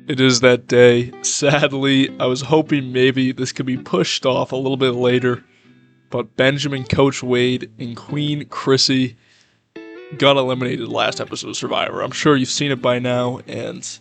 It is that day. Sadly, I was hoping maybe this could be pushed off a little bit later, but Benjamin, Coach Wade, and Queen Chrissy got eliminated last episode of Survivor. I'm sure you've seen it by now, and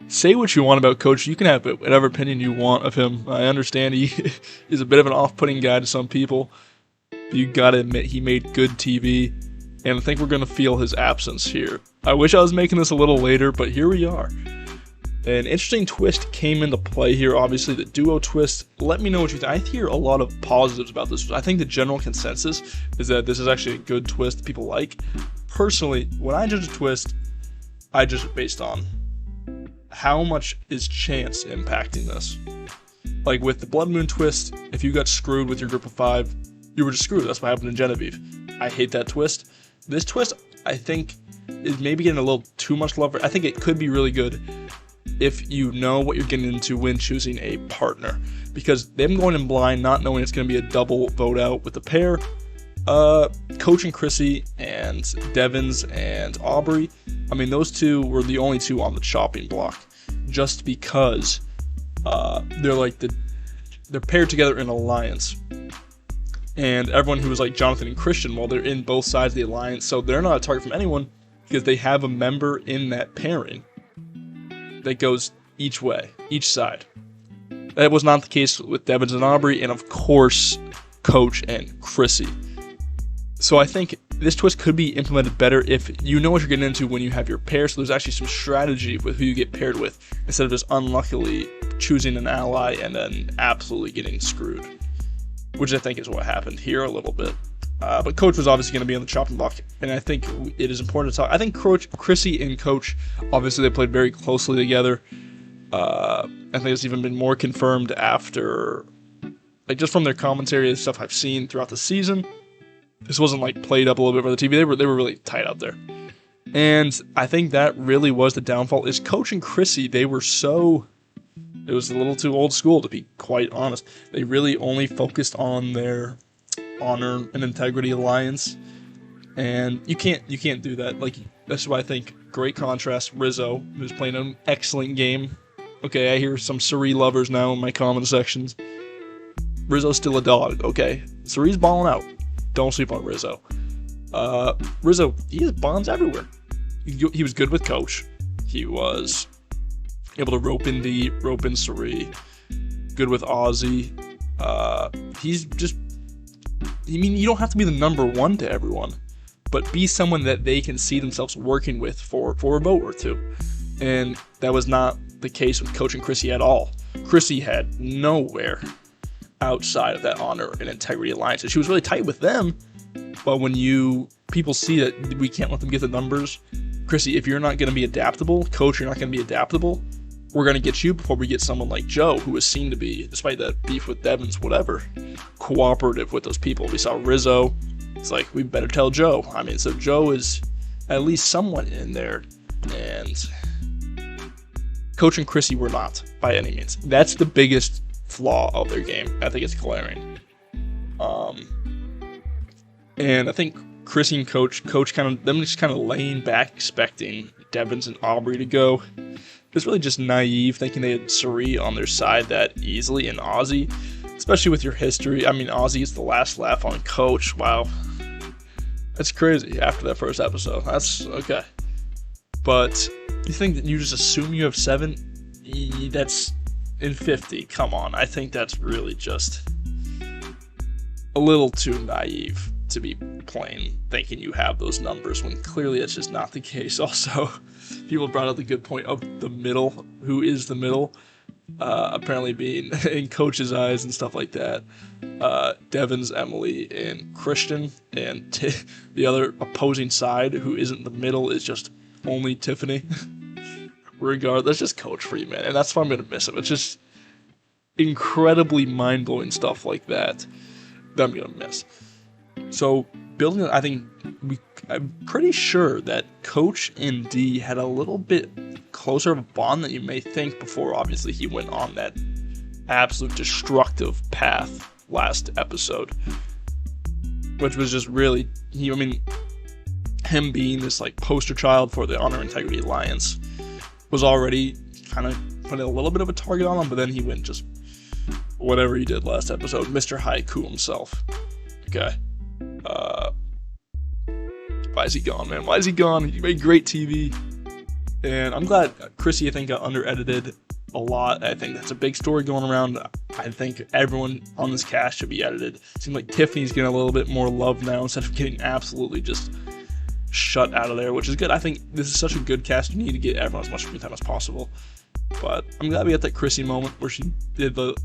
say what you want about Coach. You can have whatever opinion you want of him. I understand he is a bit of an off-putting guy to some people. You gotta admit, he made good TV, and I think we're gonna feel his absence here. I wish I was making this a little later, but here we are. An interesting twist came into play here, obviously, the duo twist. Let me know what you think. I hear a lot of positives about this. I think the general consensus is that this is actually a good twist that people like. Personally, when I judge a twist, I judge it based on how much is chance impacting this. Like with the Blood Moon twist, if you got screwed with your group of 5, you were just screwed. That's what happened in Genevieve. I hate that twist. This twist, I think, is maybe getting a little too much love. I think it could be really good if you know what you're getting into when choosing a partner, because them going in blind, not knowing it's going to be a double vote out with the pair, Coach and Chrissy and Devins and Aubrey, I mean, those two were the only two on the chopping block, just because they're paired together in alliance, and everyone who was like Jonathan and Christian, well, they're in both sides of the alliance, so they're not a target from anyone because they have a member in that pairing that goes each way, each side. That was not the case with Devins and Aubrey, and of course, Coach and Chrissy. So I think this twist could be implemented better if you know what you're getting into when you have your pair, so there's actually some strategy with who you get paired with, instead of just unluckily choosing an ally and then absolutely getting screwed, which I think is what happened here a little bit. But Coach was obviously going to be on the chopping block, and I think it is important to talk. I think Chrissy and Coach, obviously they played very closely together. I think it's even been more confirmed after, like, just from their commentary and stuff I've seen throughout the season. This wasn't like played up a little bit for the TV. They were really tight out there, and I think that really was the downfall. Is Coach and Chrissy, they were so. It was a little too old school, to be quite honest. They really only focused on their honor and integrity alliance, and you can't do that. Like, that's why I think great contrast. Rizzo, who's playing an excellent game. Okay, I hear some Suri lovers now in my comment sections. Rizzo's still a dog. Okay, Suri's balling out. Don't sleep on Rizzo. Rizzo, he has bombs everywhere. He was good with Coach. He was able to rope in Suri. Good with Ozzy. He's just. I mean, you don't have to be the number one to everyone, but be someone that they can see themselves working with for a vote or two. And that was not the case with Coach and Chrissy at all. Chrissy had nowhere outside of that honor and integrity alliance. And she was really tight with them, but when people see that we can't let them get the numbers, Chrissy, if you're not going to be adaptable, Coach, you're not going to be adaptable, we're going to get you before we get someone like Joe, who was seen to be, despite that beef with Devins, whatever, cooperative with those people. We saw Rizzo. It's like, we better tell Joe. I mean, so Joe is at least somewhat in there, and Coach and Chrissy were not, by any means. That's the biggest flaw of their game. I think it's glaring. And I think Chrissy and Coach just kind of laying back, expecting Devins and Aubrey to go. It's really just naive, thinking they had Suri on their side that easily, and Ozzy, especially with your history. I mean, Ozzy is the last laugh on Coach. Wow. That's crazy after that first episode. That's okay. But you think that you just assume you have 7? That's in 50. Come on. I think that's really just a little too naive to be plain, thinking you have those numbers when clearly that's just not the case. Also, people brought up the good point of the middle. Who is the middle? Apparently being in Coach's eyes and stuff like that. Devins, Emily, and Christian, and the other opposing side who isn't the middle is just only Tiffany. Regardless, that's just Coach for you, man, and that's why I'm gonna miss him. It's just incredibly mind-blowing stuff like that I'm gonna miss. So building, I think I'm pretty sure that Coach and D had a little bit closer of a bond than you may think before. Obviously, he went on that absolute destructive path last episode, which was just really, him being this like poster child for the Honor Integrity Alliance was already kind of putting a little bit of a target on him, but then he went just whatever he did last episode, Mr. Haiku himself. Okay. Why is he gone, man? Why is he gone? He made great TV. And I'm glad Chrissy, I think, got under-edited a lot. I think that's a big story going around. I think everyone on this cast should be edited. It seems like Tiffany's getting a little bit more love now instead of getting absolutely just shut out of there, which is good. I think this is such a good cast. You need to get everyone as much screen time as possible. But I'm glad we got that Chrissy moment where she did the,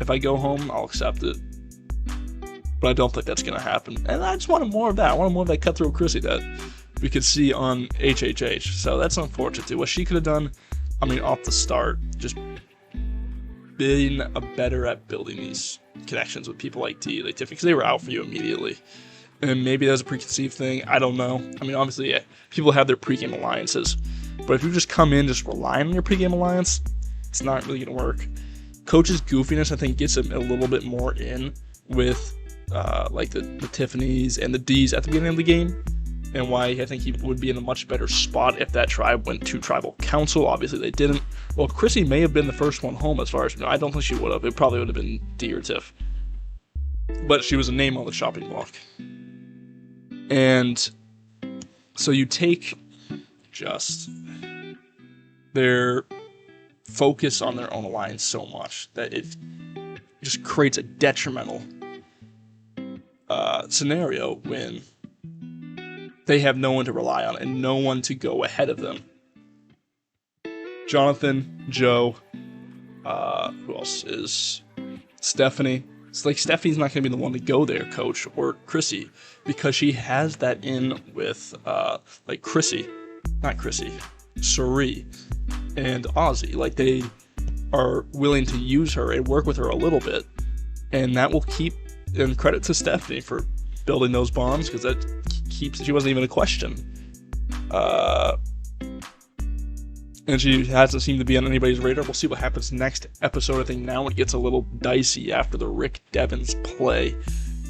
if I go home, I'll accept it. But I don't think that's going to happen. And I just wanted more of that. I wanted more of that cutthroat Chrissy that we could see on HHH. So that's unfortunate too. What she could have done, I mean, off the start, just being better at building these connections with people like T, like Tiffany, because they were out for you immediately. And maybe that was a preconceived thing. I don't know. I mean, obviously, yeah, people have their pregame alliances. But if you just come in just relying on your pregame alliance, it's not really going to work. Coach's goofiness, I think, gets him a little bit more in with like the Tiffany's and the D's at the beginning of the game, and why I think he would be in a much better spot if that tribe went to tribal council. Obviously, they didn't. Well, Chrissy may have been the first one home as far as, I don't think she would have. It probably would have been D or Tiff. But she was a name on the shopping block. And so you take just their focus on their own alliance so much that it just creates a detrimental scenario when they have no one to rely on and no one to go ahead of them. Jonathan, Joe, who else is Stephanie? It's like Stephanie's not going to be the one to go there, Coach, or Chrissy, because she has that in with like Suri, and Ozzy. Like, they are willing to use her and work with her a little bit, and that will keep. And credit to Stephanie for building those bonds, because that keeps. She wasn't even a question. And she hasn't seemed to be on anybody's radar. We'll see what happens next episode. I think now it gets a little dicey after the Rick Devens play.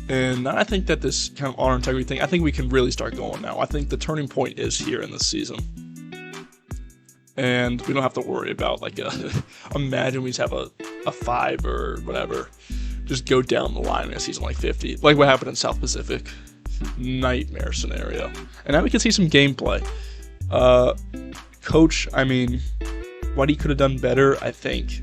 And I think that this kind of honor integrity thing, I think we can really start going now. I think the turning point is here in this season. And we don't have to worry about, like, imagine we just have a 5 or whatever. Just go down the line in a season like 50. Like what happened in South Pacific. Nightmare scenario. And now we can see some gameplay. Coach, I mean, what he could have done better, I think.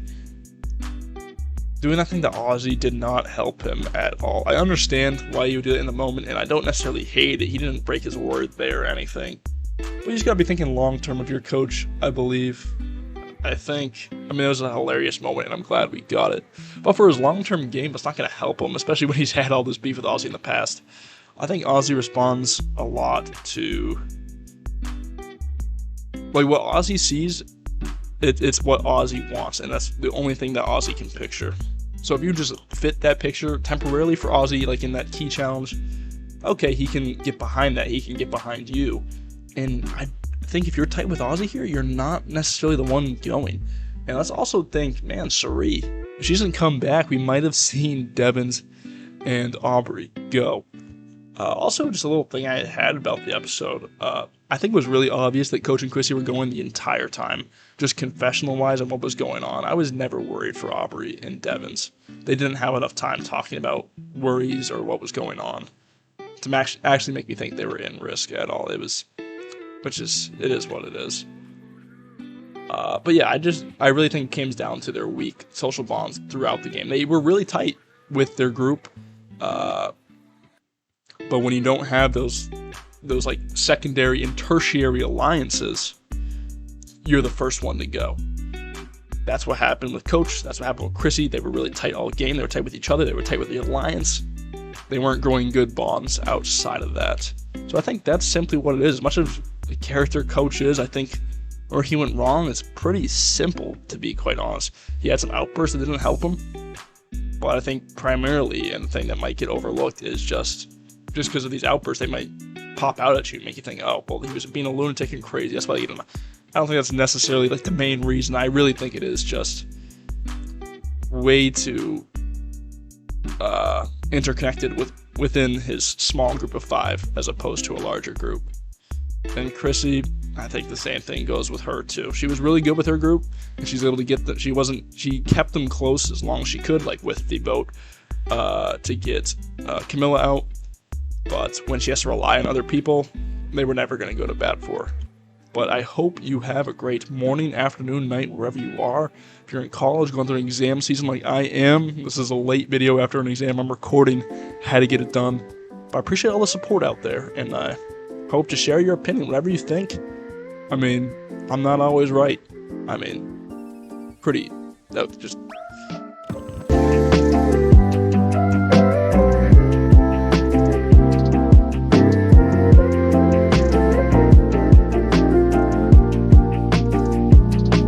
Doing that thing to Ozzy did not help him at all. I understand why you did it in the moment, and I don't necessarily hate it. He didn't break his word there or anything. But you just gotta be thinking long term of your coach, I believe. I think. I mean, it was a hilarious moment, and I'm glad we got it. But for his long-term game, it's not going to help him, especially when he's had all this beef with Ozzy in the past. I think Ozzy responds a lot to, like, what Ozzy sees, it's what Ozzy wants, and that's the only thing that Ozzy can picture. So if you just fit that picture temporarily for Ozzy, like in that key challenge, okay, he can get behind that. He can get behind you. And I think if you're tight with Ozzy here, you're not necessarily the one going. And let's also think, man, Suri, if she doesn't come back, we might have seen Devens and Aubrey go. Also, just a little thing I had about the episode. I think it was really obvious that Coach and Chrissy were going the entire time, just confessional-wise on what was going on. I was never worried for Aubrey and Devens. They didn't have enough time talking about worries or what was going on to actually make me think they were in risk at all. It is what it is. But yeah, I really think it comes down to their weak social bonds throughout the game. They were really tight with their group, but when you don't have those like secondary and tertiary alliances, you're the first one to go. That's what happened with Coach. That's what happened with Chrissy. They were really tight all game. They were tight with each other. They were tight with the alliance. They weren't growing good bonds outside of that. So I think that's simply what it is. As much of the character Coach is, I think, where he went wrong is pretty simple, to be quite honest. He had some outbursts that didn't help him. But I think primarily, and the thing that might get overlooked is just because of these outbursts, they might pop out at you and make you think, oh, well, he was being a lunatic and crazy. That's why you don't know. I don't think that's necessarily like the main reason. I really think it is just way too interconnected within his small group of 5 as opposed to a larger group. And Chrissy, I think the same thing goes with her too. She was really good with her group, and she's able to get them. She kept them close as long as she could, like with the vote to get Camilla out. But when she has to rely on other people, they were never going to go to bat for her. But I hope you have a great morning, afternoon, night, wherever you are. If you're in college, going through an exam season like I am, this is a late video after an exam I'm recording. Had to get it done. But I appreciate all the support out there, and I hope to share your opinion, whatever you think. I mean, I'm not always right. I mean, just